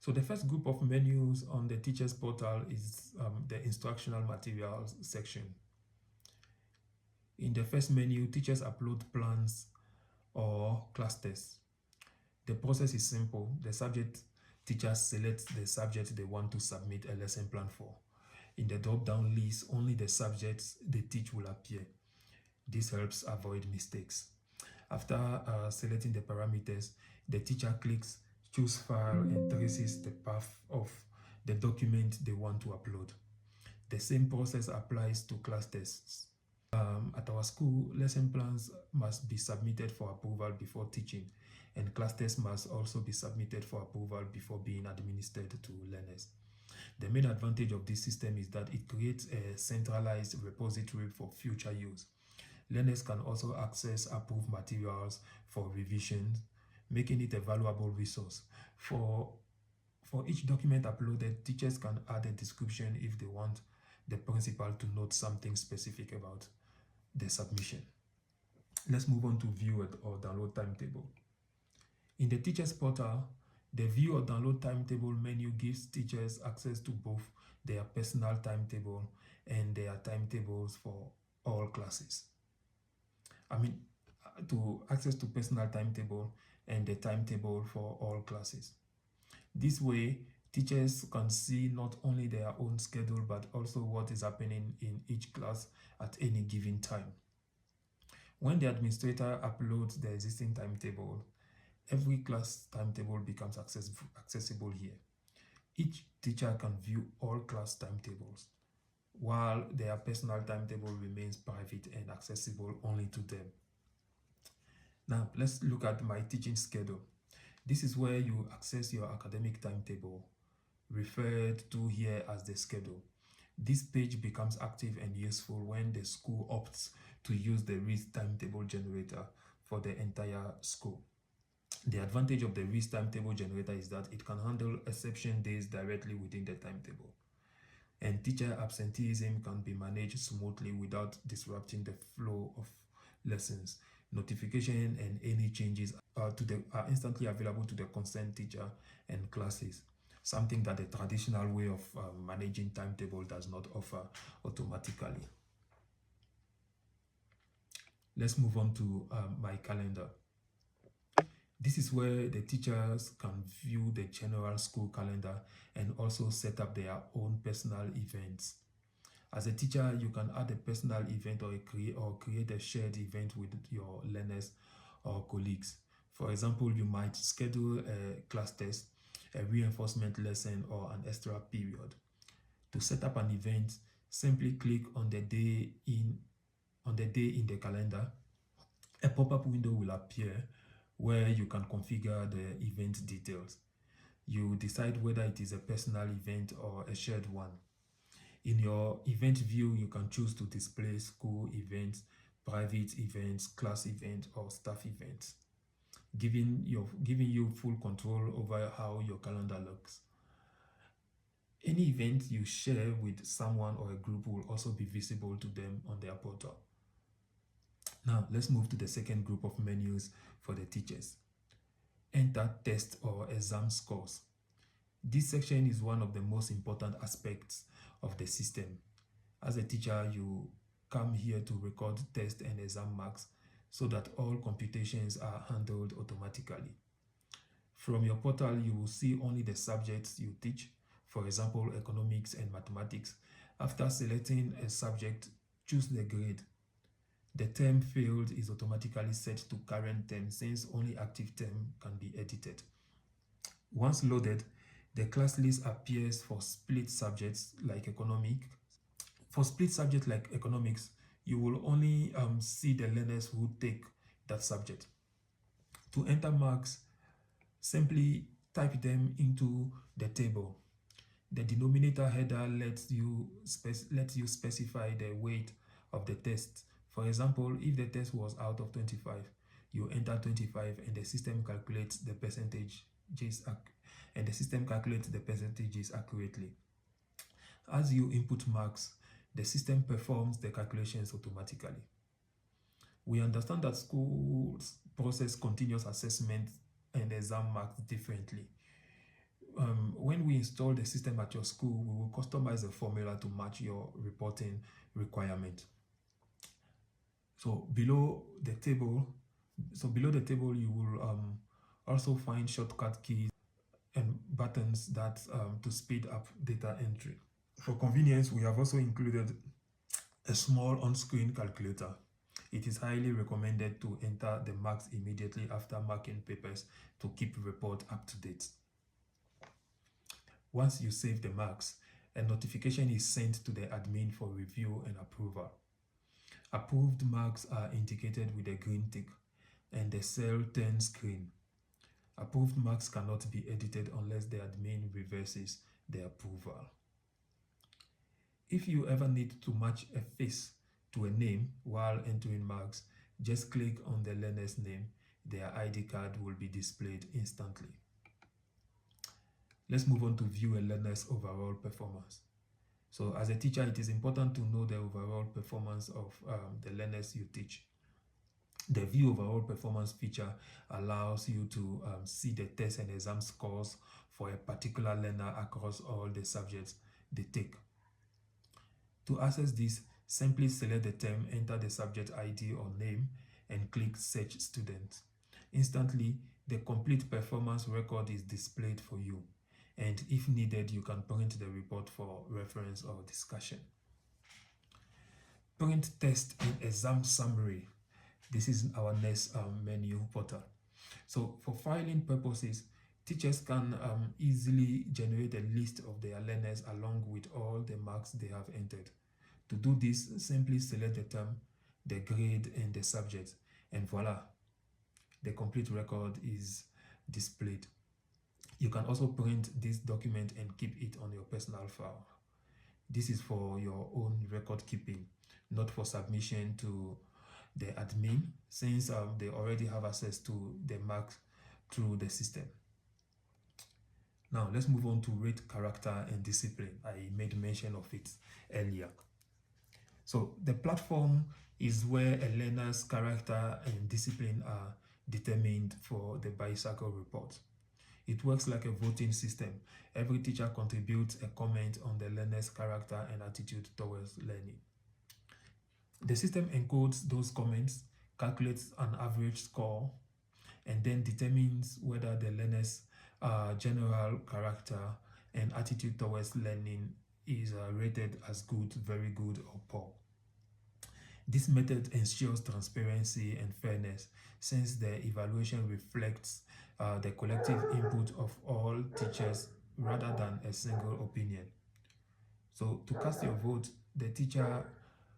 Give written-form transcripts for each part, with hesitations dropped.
So the first group of menus on the teacher's portal is the instructional materials section. In the first menu, teachers upload plans or class tests. The process is simple. The subject teacher selects the subject they want to submit a lesson plan for. In the drop-down list, only the subjects they teach will appear. This helps avoid mistakes. After selecting the parameters, the teacher clicks choose file and traces the path of the document they want to upload. The same process applies to class tests. At our school, lesson plans must be submitted for approval before teaching, and class tests must also be submitted for approval before being administered to learners. The main advantage of this system is that it creates a centralized repository for future use. Learners can also access approved materials for revision, making it a valuable resource. For each document uploaded, teachers can add a description if they want the principal to note something specific about the submission. Let's move on to view or download timetable. In the teacher's portal, the view or download timetable menu gives teachers access to both their personal timetable and their timetables for all classes. To access to personal timetable and the timetable for all classes. This way, teachers can see not only their own schedule but also what is happening in each class at any given time. When the administrator uploads the existing timetable, every class timetable becomes accessible here. Each teacher can view all class timetables, while their personal timetable remains private and accessible only to them. Now, let's look at my teaching schedule. This is where you access your academic timetable, referred to here as the schedule. This page becomes active and useful when the school opts to use the RIS timetable generator for the entire school. The advantage of the RIS timetable generator is that it can handle exception days directly within the timetable. And teacher absenteeism can be managed smoothly without disrupting the flow of lessons. Notification and any changes are instantly available to the concerned teacher and classes, something that the traditional way of managing timetable does not offer automatically. Let's move on to my calendar. This is where the teachers can view the general school calendar and also set up their own personal events. As a teacher, you can add a personal event or create a shared event with your learners or colleagues. For example, you might schedule a class test, a reinforcement lesson, or an extra period. To set up an event, simply click on the day in the calendar. A pop-up window will appear where you can configure the event details. You decide whether it is a personal event or a shared one. In your event view, you can choose to display school events, private events, class events, or staff events, giving you full control over how your calendar looks. Any event you share with someone or a group will also be visible to them on their portal. Now, let's move to the second group of menus for the teachers. Enter test or exam scores. This section is one of the most important aspects of the system. As a teacher, you come here to record test and exam marks so that all computations are handled automatically. From your portal, you will see only the subjects you teach, for example, economics and mathematics. After selecting a subject, choose the grade. The term field is automatically set to current term since only active term can be edited. Once loaded, the class list appears for split subjects like economics. For split subjects like economics, you will only see the learners who take that subject. To enter marks, simply type them into the table. The denominator header lets you specify the weight of the test. For example, if the test was out of 25, you enter 25 and the system calculates the percentages accurately. As you input marks, the system performs the calculations automatically. We understand that schools process continuous assessment and exam marks differently. when we install the system at your school, we will customize a formula to match your reporting requirement. So below the table, you will also find shortcut keys and buttons that to speed up data entry. For convenience, we have also included a small on-screen calculator. It is highly recommended to enter the marks immediately after marking papers to keep report up to date. Once you save the marks, a notification is sent to the admin for review and approval. Approved marks are indicated with a green tick and the cell turns green. Approved marks cannot be edited unless the admin reverses the approval. If you ever need to match a face to a name while entering marks, just click on the learner's name. Their ID card will be displayed instantly. Let's move on to view a learner's overall performance. So as a teacher, it is important to know the overall performance of the learners you teach. The view overall performance feature allows you to see the test and exam scores for a particular learner across all the subjects they take. To access this, simply select the term, enter the subject ID or name, and click Search Student. Instantly, the complete performance record is displayed for you, and if needed, you can print the report for reference or discussion. Print test and exam summary. This is our next menu portal. So for filing purposes, teachers can easily generate a list of their learners along with all the marks they have entered. To do this, simply select the term, the grade, and the subject, and voila, the complete record is displayed. You can also print this document and keep it on your personal file. This is for your own record keeping, not for submission to the admin, since they already have access to the marks through the system. Now let's move on to rate character and discipline. I made mention of it earlier. So the platform is where a learner's character and discipline are determined for the bicycle report. It works like a voting system. Every teacher contributes a comment on the learner's character and attitude towards learning. The system encodes those comments, calculates an average score, and then determines whether the learner's general character and attitude towards learning is rated as good, very good, or poor. This method ensures transparency and fairness, since the evaluation reflects the collective input of all teachers rather than a single opinion. So to cast your vote, the teacher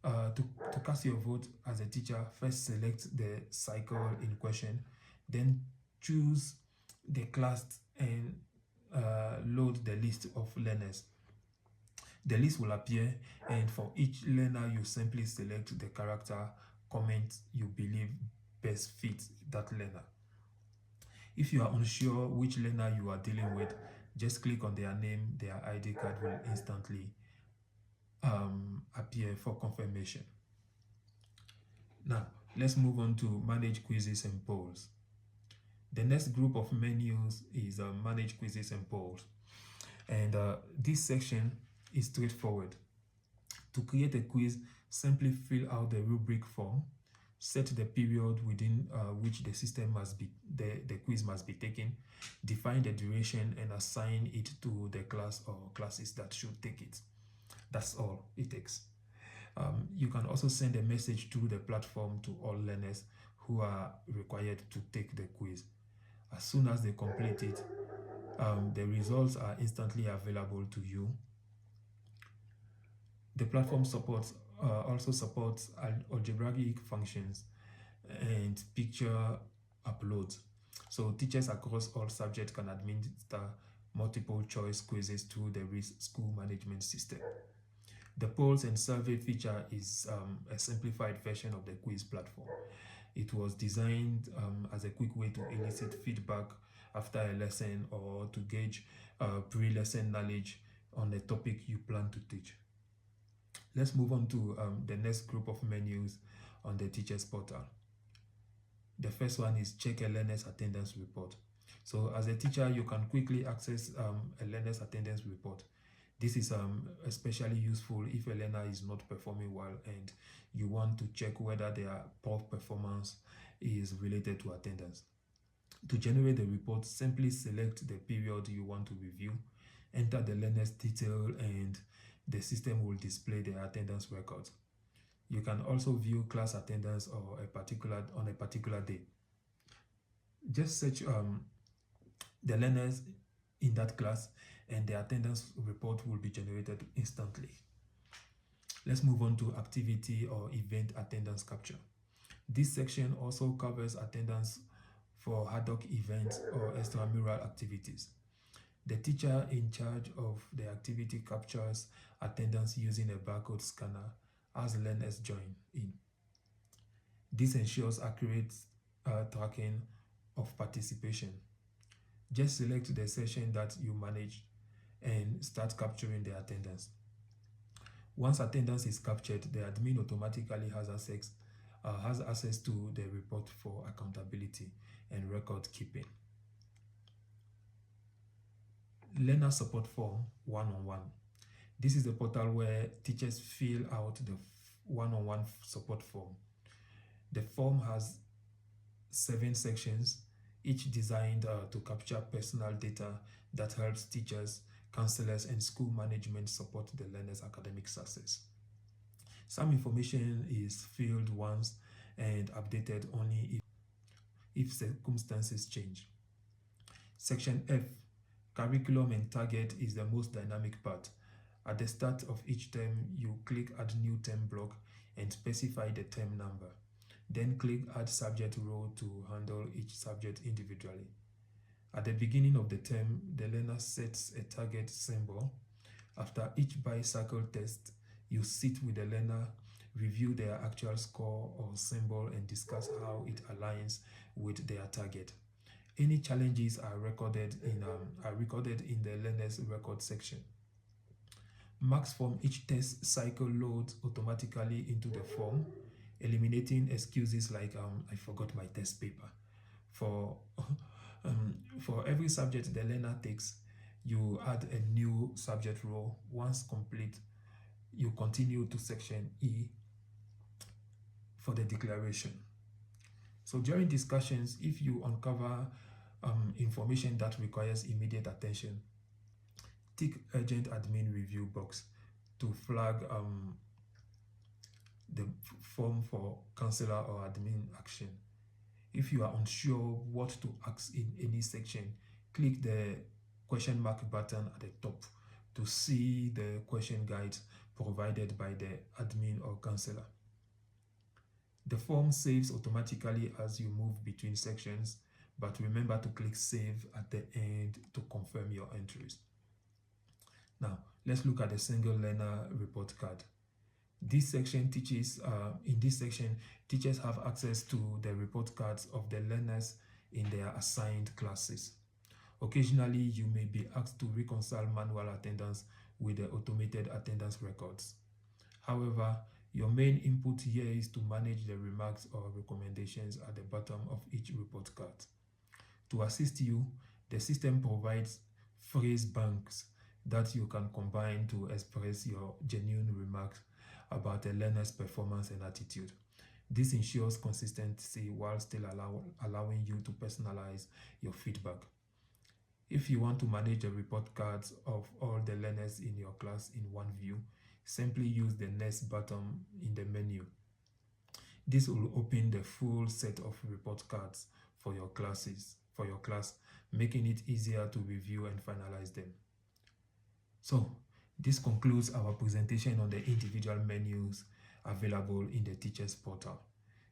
to cast your vote as a teacher, first select the cycle in question, then choose the class and load the list of learners. The list will appear, and for each learner, you simply select the character comment you believe best fits that learner. If you are unsure which learner you are dealing with, just click on their name. Their ID card will instantly appear for confirmation. Now, let's move on to manage quizzes and polls. The next group of menus is manage quizzes and polls. And this section is straightforward. To create a quiz, simply fill out the rubric form, set the period within which the quiz must be taken, define the duration, and assign it to the class or classes that should take it. That's all it takes. You can also send a message through the platform to all learners who are required to take the quiz. As soon as they complete it, the results are instantly available to you. The platform also supports algebraic functions and picture uploads. So teachers across all subjects can administer multiple choice quizzes through the RIS school management system. The polls and survey feature is a simplified version of the quiz platform. It was designed as a quick way to elicit feedback after a lesson or to gauge pre-lesson knowledge on a topic you plan to teach. Let's move on to the next group of menus on the teacher's portal. The first one is check a learner's attendance report. So as a teacher, you can quickly access a learner's attendance report. This is especially useful if a learner is not performing well and you want to check whether their poor performance is related to attendance. To generate the report, simply select the period you want to review, enter the learner's detail, and the system will display the attendance records. You can also view class attendance or on a particular day. Just search the learners in that class and the attendance report will be generated instantly. Let's move on to activity or event attendance capture. This section also covers attendance for ad hoc events or extramural activities. The teacher in charge of the activity captures attendance using a barcode scanner as learners join in. This ensures accurate tracking of participation. Just select the session that you manage and start capturing the attendance. Once attendance is captured, the admin automatically has access to the report for accountability and record keeping. Learner support form one-on-one. This is the portal where teachers fill out the one-on-one support form. The form has 7 sections, each designed to capture personal data that helps teachers, counselors, and school management support the learner's academic success. Some information is filled once and updated only if circumstances change. Section F, curriculum and target, is the most dynamic part. At the start of each term, you click Add New Term block and specify the term number. Then click Add Subject Row to handle each subject individually. At the beginning of the term, the learner sets a target symbol. After each bicycle test, you sit with the learner, review their actual score or symbol, and discuss how it aligns with their target. Any challenges are recorded in the learner's record section. Marks from each test cycle loads automatically into the form, eliminating excuses like I forgot my test paper. For every subject the learner takes, you add a new subject row. Once complete, you continue to section E for the declaration. So during discussions, if you uncover information that requires immediate attention, tick urgent admin review box to flag the form for counselor or admin action. If you are unsure what to ask in any section, click the question mark button at the top to see the question guides provided by the admin or counselor. The form saves automatically as you move between sections, but remember to click Save at the end to confirm your entries. Now, let's look at the single learner report card. In this section, teachers have access to the report cards of the learners in their assigned classes. Occasionally, you may be asked to reconcile manual attendance with the automated attendance records. However, your main input here is to manage the remarks or recommendations at the bottom of each report card. To assist you, the system provides phrase banks that you can combine to express your genuine remarks about a learner's performance and attitude. This ensures consistency while still allowing you to personalize your feedback. If you want to manage the report cards of all the learners in your class in one view, simply use the Next button in the menu. This will open the full set of report cards for your class, making it easier to review and finalize them. So, this concludes our presentation on the individual menus available in the Teachers Portal.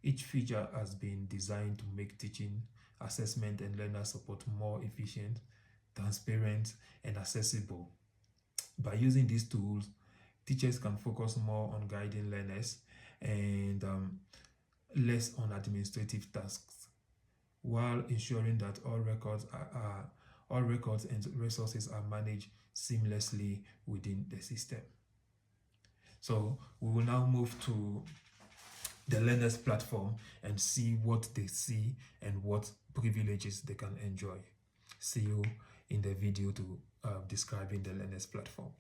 Each feature has been designed to make teaching, assessment, and learner support more efficient, transparent, and accessible. By using these tools, teachers can focus more on guiding learners and less on administrative tasks, while ensuring that all records and resources are managed seamlessly within the system. So we will now move to the learners platform and see what they see and what privileges they can enjoy. See you in the video to describing the Learners platform.